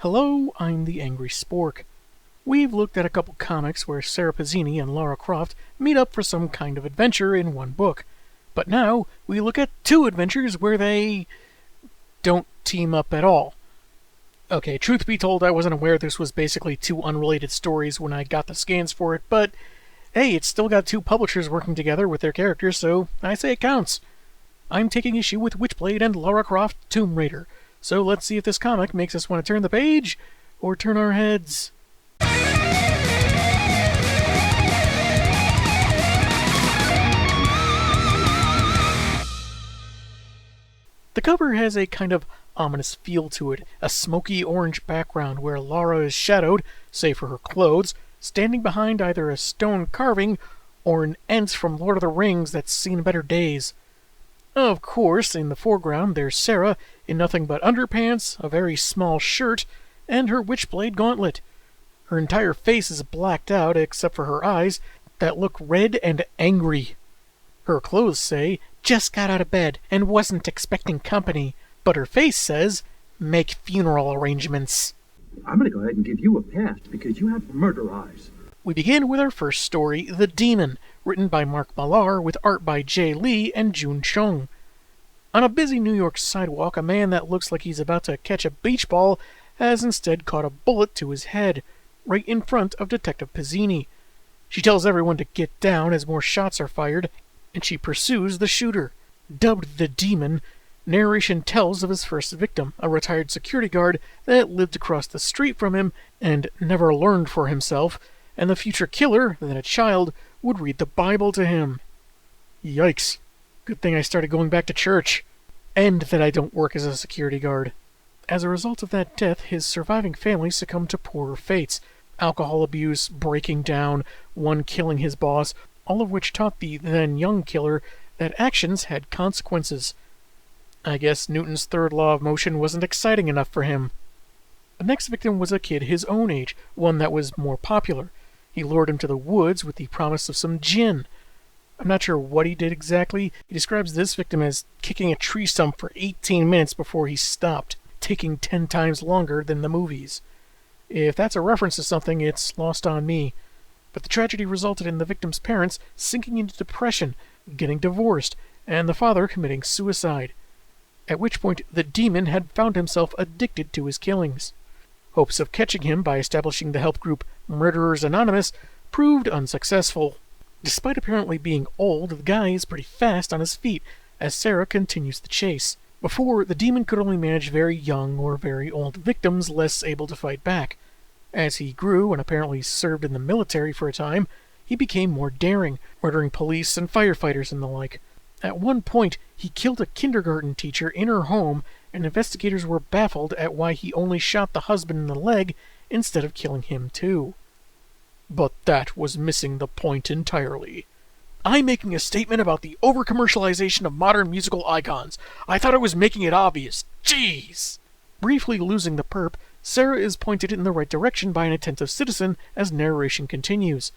Hello, I'm the Angry Spork. We've looked at a couple comics where Sara Pezzini and Lara Croft meet up for some kind of adventure in one book. But now, we look at two adventures where they don't team up at all. Okay, truth be told, I wasn't aware this was basically two unrelated stories when I got the scans for it, but hey, it's still got two publishers working together with their characters, so I say it counts. I'm taking issue with Witchblade and Lara Croft Tomb Raider, so let's see if this comic makes us want to turn the page, or turn our heads. The cover has a kind of ominous feel to it, a smoky orange background where Lara is shadowed, save for her clothes, standing behind either a stone carving or an Ents from Lord of the Rings that's seen better days. Of course, in the foreground there's Sara, in nothing but underpants, a very small shirt, and her Witchblade gauntlet. Her entire face is blacked out except for her eyes that look red and angry. Her clothes say, "Just got out of bed and wasn't expecting company," but her face says, "Make funeral arrangements." I'm gonna go ahead and give you a pass because you have murder eyes. We begin with our first story, The Demon, written by Mark Millar with art by Jay Lee and Jun Chung. On a busy New York sidewalk, a man that looks like he's about to catch a beach ball has instead caught a bullet to his head, right in front of Detective Pezzini. She tells everyone to get down as more shots are fired, and she pursues the shooter. Dubbed the Demon, narration tells of his first victim, a retired security guard that lived across the street from him and never learned for himself, and the future killer, then a child, would read the Bible to him. Yikes. Good thing I started going back to church. And that I don't work as a security guard. As a result of that death, his surviving family succumbed to poorer fates. Alcohol abuse, breaking down, one killing his boss, all of which taught the then young killer that actions had consequences. I guess Newton's third law of motion wasn't exciting enough for him. The next victim was a kid his own age, one that was more popular. He lured him to the woods with the promise of some gin. I'm not sure what he did exactly. He describes this victim as kicking a tree stump for 18 minutes before he stopped, taking 10 times longer than the movies. If that's a reference to something, it's lost on me. But the tragedy resulted in the victim's parents sinking into depression, getting divorced, and the father committing suicide. At which point the demon had found himself addicted to his killings. Hopes of catching him by establishing the help group Murderers Anonymous proved unsuccessful. Despite apparently being old, the guy is pretty fast on his feet as Sara continues the chase. Before, the demon could only manage very young or very old victims less able to fight back. As he grew and apparently served in the military for a time, he became more daring, murdering police and firefighters and the like. At one point, he killed a kindergarten teacher in her home, and investigators were baffled at why he only shot the husband in the leg instead of killing him too. But that was missing the point entirely. I'm making a statement about the over-commercialization of modern musical icons. I thought I was making it obvious. Jeez! Briefly losing the perp, Sara is pointed in the right direction by an attentive citizen as narration continues.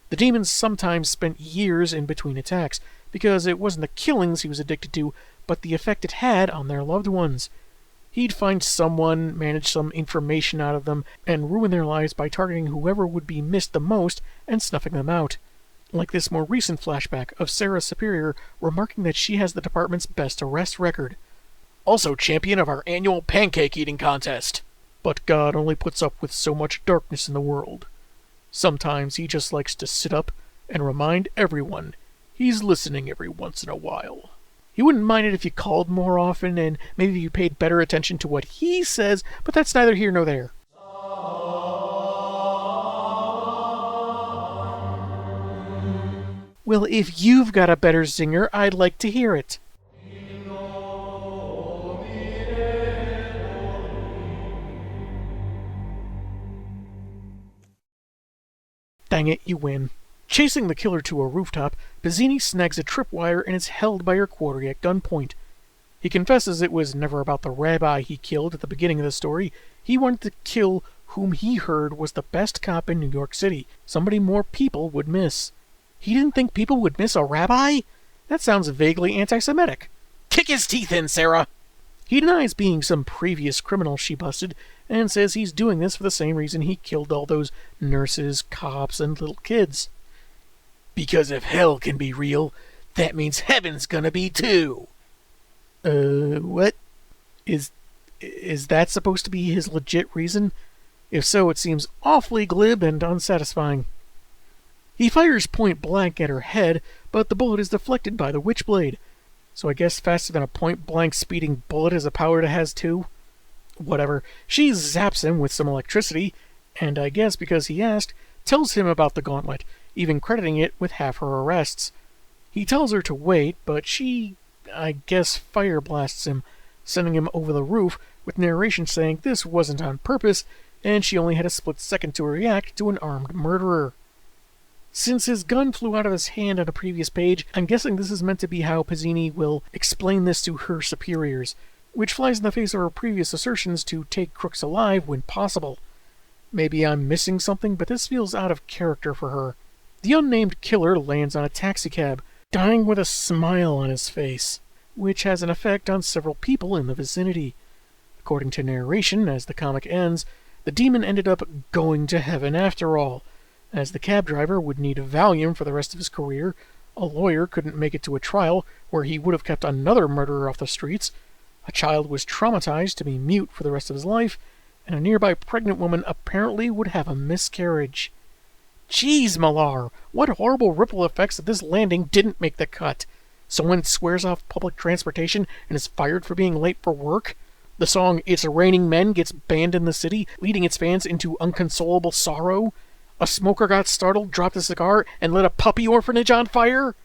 The demons sometimes spent years in between attacks, because it wasn't the killings he was addicted to, but the effect it had on their loved ones. He'd find someone, manage some information out of them, and ruin their lives by targeting whoever would be missed the most and snuffing them out. Like this more recent flashback of Sara's superior remarking that she has the department's best arrest record. Also champion of our annual pancake eating contest. But God only puts up with so much darkness in the world. Sometimes he just likes to sit up and remind everyone he's listening every once in a while. He wouldn't mind it if you called more often and maybe you paid better attention to what he says, but that's neither here nor there. Well, if you've got a better zinger, I'd like to hear it. Dang it, you win. Chasing the killer to a rooftop, Pezzini snags a tripwire and is held by her quarry at gunpoint. He confesses it was never about the rabbi he killed at the beginning of the story. He wanted to kill whom he heard was the best cop in New York City, somebody more people would miss. He didn't think people would miss a rabbi? That sounds vaguely anti-Semitic. Kick his teeth in, Sara! He denies being some previous criminal she busted, and says he's doing this for the same reason he killed all those nurses, cops, and little kids. Because if hell can be real, that means heaven's gonna be too. What? Is that supposed to be his legit reason? If so, it seems awfully glib and unsatisfying. He fires point blank at her head, but the bullet is deflected by the Witchblade. So I guess faster than a point blank speeding bullet is a power it has too? Whatever. She zaps him with some electricity, and I guess because he asked, tells him about the gauntlet, even crediting it with half her arrests. He tells her to wait, but she, I guess, fire blasts him, sending him over the roof, with narration saying this wasn't on purpose, and she only had a split second to react to an armed murderer. Since his gun flew out of his hand on a previous page, I'm guessing this is meant to be how Pezzini will explain this to her superiors, which flies in the face of her previous assertions to take crooks alive when possible. Maybe I'm missing something, but this feels out of character for her. The unnamed killer lands on a taxicab, dying with a smile on his face, which has an effect on several people in the vicinity. According to narration, as the comic ends, the demon ended up going to heaven after all. As the cab driver would need Valium for the rest of his career, a lawyer couldn't make it to a trial where he would have kept another murderer off the streets, a child was traumatized to be mute for the rest of his life, and a nearby pregnant woman apparently would have a miscarriage. Jeez, Millar, what horrible ripple effects that this landing didn't make the cut. Someone swears off public transportation and is fired for being late for work. The song It's Raining Men gets banned in the city, leading its fans into unconsolable sorrow. A smoker got startled, dropped a cigar, and lit a puppy orphanage on fire.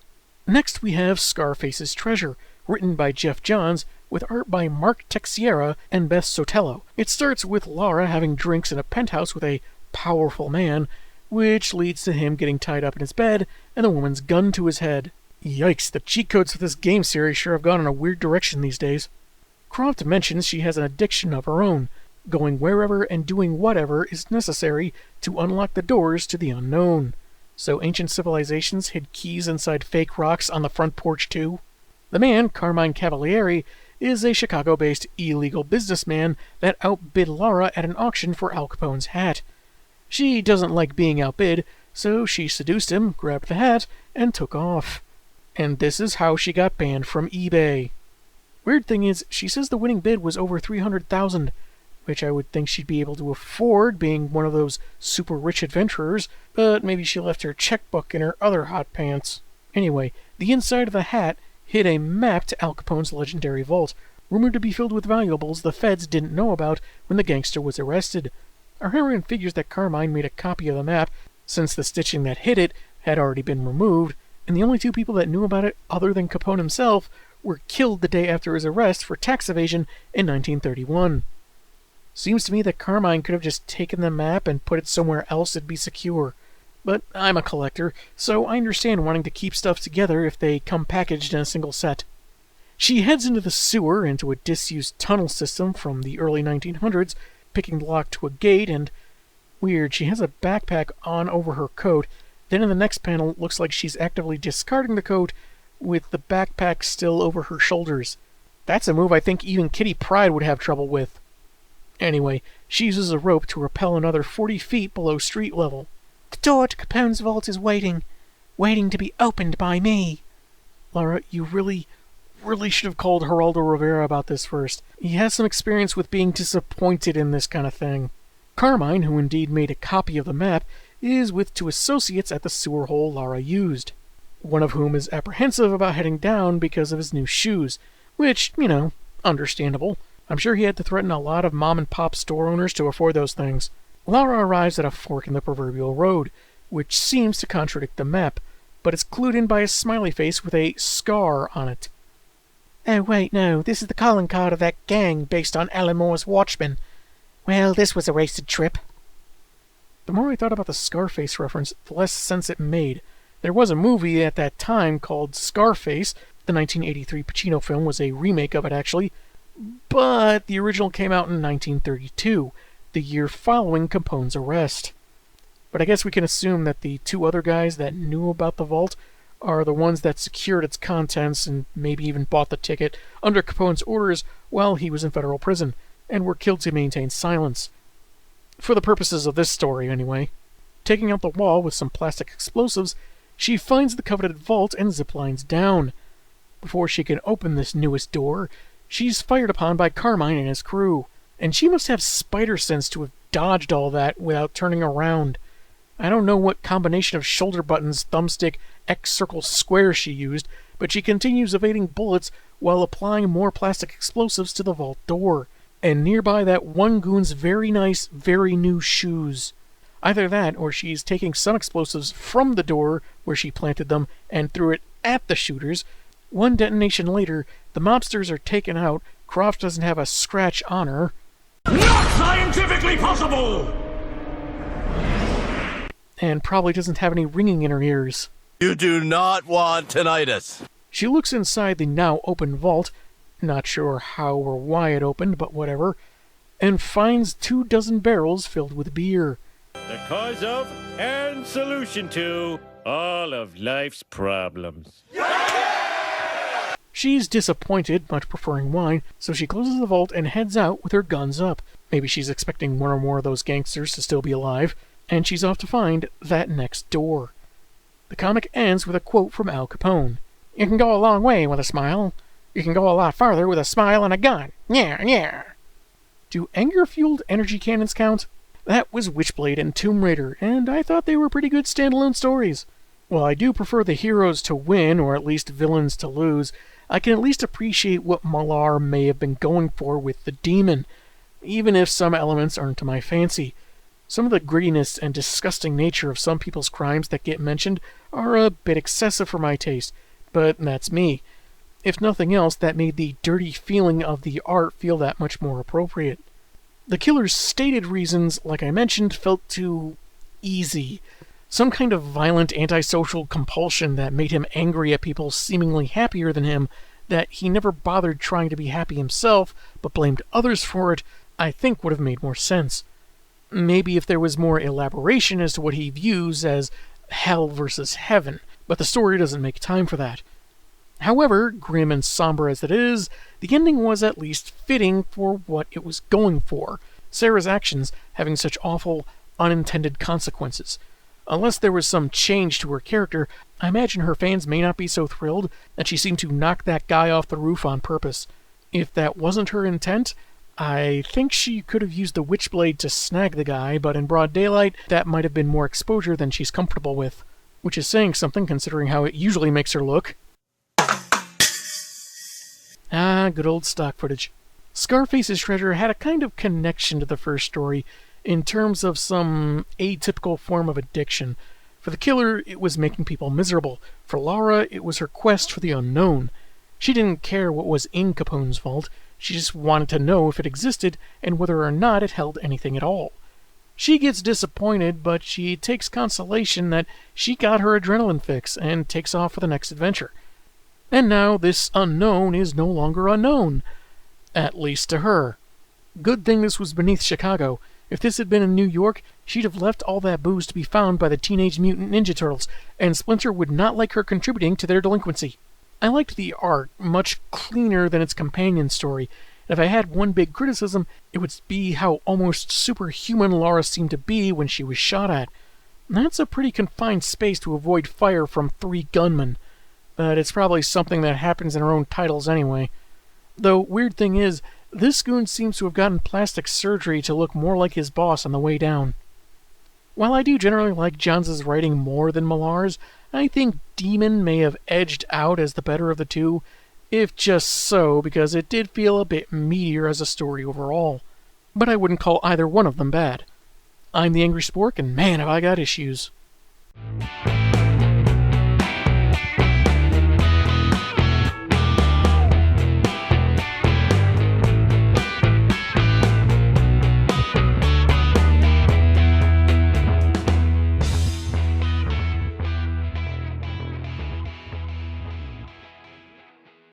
Next we have Scarfaces Treasure, written by Jeff Johns, with art by Mark Texiera and Beth Sotelo. It starts with Lara having drinks in a penthouse with a powerful man, which leads to him getting tied up in his bed and the woman's gun to his head. Yikes, the cheat codes for this game series sure have gone in a weird direction these days. Croft mentions she has an addiction of her own, going wherever and doing whatever is necessary to unlock the doors to the unknown. So ancient civilizations hid keys inside fake rocks on the front porch too? The man, Carmine Cavalieri, is a Chicago-based illegal businessman that outbid Lara at an auction for Al Capone's hat. She doesn't like being outbid, so she seduced him, grabbed the hat, and took off. And this is how she got banned from eBay. Weird thing is, she says the winning bid was over $300,000, which I would think she'd be able to afford, being one of those super rich adventurers, but maybe she left her checkbook in her other hot pants. Anyway, the inside of the hat hid a map to Al Capone's legendary vault, rumored to be filled with valuables the feds didn't know about when the gangster was arrested. Our heroine figures that Carmine made a copy of the map, since the stitching that hid it had already been removed, and the only two people that knew about it other than Capone himself were killed the day after his arrest for tax evasion in 1931. Seems to me that Carmine could have just taken the map and put it somewhere else that'd be secure. But I'm a collector, so I understand wanting to keep stuff together if they come packaged in a single set. She heads into the sewer, into a disused tunnel system from the early 1900s, picking the lock to a gate, and weird, she has a backpack on over her coat. Then in the next panel, it looks like she's actively discarding the coat with the backpack still over her shoulders. That's a move I think even Kitty Pryde would have trouble with. Anyway, she uses a rope to rappel another 40 feet below street level. The door to Capone's vault is waiting to be opened by me. Lara, you really should have called Geraldo Rivera about this first. He has some experience with being disappointed in this kind of thing. Carmine, who indeed made a copy of the map, is with two associates at the sewer hole Lara used, one of whom is apprehensive about heading down because of his new shoes, which, understandable. I'm sure he had to threaten a lot of mom-and-pop store owners to afford those things. Lara arrives at a fork in the proverbial road, which seems to contradict the map, but it's clued in by a smiley face with a scar on it. Oh wait, no, this is the calling card of that gang based on Alan Moore's Watchmen. Well, this was a wasted trip. The more I thought about the Scarface reference, the less sense it made. There was a movie at that time called Scarface. The 1983 Pacino film was a remake of it, actually. But the original came out in 1932, the year following Capone's arrest. But I guess we can assume that the two other guys that knew about the vault are the ones that secured its contents and maybe even bought the ticket under Capone's orders while he was in federal prison, and were killed to maintain silence. For the purposes of this story, anyway. Taking out the wall with some plastic explosives, she finds the coveted vault and ziplines down. Before she can open this newest door, she's fired upon by Carmine and his crew, and she must have spider sense to have dodged all that without turning around. I don't know what combination of shoulder buttons, thumbstick, X circle square she used, but she continues evading bullets while applying more plastic explosives to the vault door, and nearby that one goon's very nice, very new shoes. Either that, or she's taking some explosives from the door where she planted them and threw it at the shooters. One detonation later, the mobsters are taken out, Croft doesn't have a scratch on her. Not scientifically possible! And probably doesn't have any ringing in her ears. You do not want tinnitus. She looks inside the now open vault, not sure how or why it opened, but whatever, and finds 24 barrels filled with beer. The cause of and solution to all of life's problems. She's disappointed, much preferring wine, so she closes the vault and heads out with her guns up. Maybe she's expecting one or more of those gangsters to still be alive, and she's off to find that next door. The comic ends with a quote from Al Capone. "You can go a long way with a smile. You can go a lot farther with a smile and a gun. Yeah, yeah." Do anger-fueled energy cannons count? That was Witchblade and Tomb Raider, and I thought they were pretty good standalone stories. While I do prefer the heroes to win, or at least villains to lose, I can at least appreciate what Malar may have been going for with the demon, even if some elements aren't to my fancy. Some of the grittiness and disgusting nature of some people's crimes that get mentioned are a bit excessive for my taste, but that's me. If nothing else, that made the dirty feeling of the art feel that much more appropriate. The killer's stated reasons, like I mentioned, felt too easy. Some kind of violent antisocial compulsion that made him angry at people seemingly happier than him, that he never bothered trying to be happy himself, but blamed others for it, I think would have made more sense. Maybe if there was more elaboration as to what he views as hell versus heaven, but the story doesn't make time for that. However, grim and somber as it is, the ending was at least fitting for what it was going for, Sarah's actions having such awful, unintended consequences. Unless there was some change to her character, I imagine her fans may not be so thrilled that she seemed to knock that guy off the roof on purpose. If that wasn't her intent, I think she could have used the Witchblade to snag the guy, but in broad daylight, that might have been more exposure than she's comfortable with. Which is saying something, considering how it usually makes her look. Ah, good old stock footage. Scarface's Treasure had a kind of connection to the first story, in terms of some atypical form of addiction. For the killer, it was making people miserable. For Lara, it was her quest for the unknown. She didn't care what was in Capone's vault. She just wanted to know if it existed and whether or not it held anything at all. She gets disappointed, but she takes consolation that she got her adrenaline fix and takes off for the next adventure. And now this unknown is no longer unknown. At least to her. Good thing this was beneath Chicago. If this had been in New York, she'd have left all that booze to be found by the Teenage Mutant Ninja Turtles, and Splinter would not like her contributing to their delinquency. I liked the art, much cleaner than its companion story, and if I had one big criticism, it would be how almost superhuman Lara seemed to be when she was shot at. That's a pretty confined space to avoid fire from 3 gunmen, but it's probably something that happens in her own titles anyway. Though, weird thing is, this goon seems to have gotten plastic surgery to look more like his boss on the way down. While I do generally like Johns' writing more than Millar's, I think Demon may have edged out as the better of the two, if just so because it did feel a bit meatier as a story overall. But I wouldn't call either one of them bad. I'm the Angry Spork, and man have I got issues.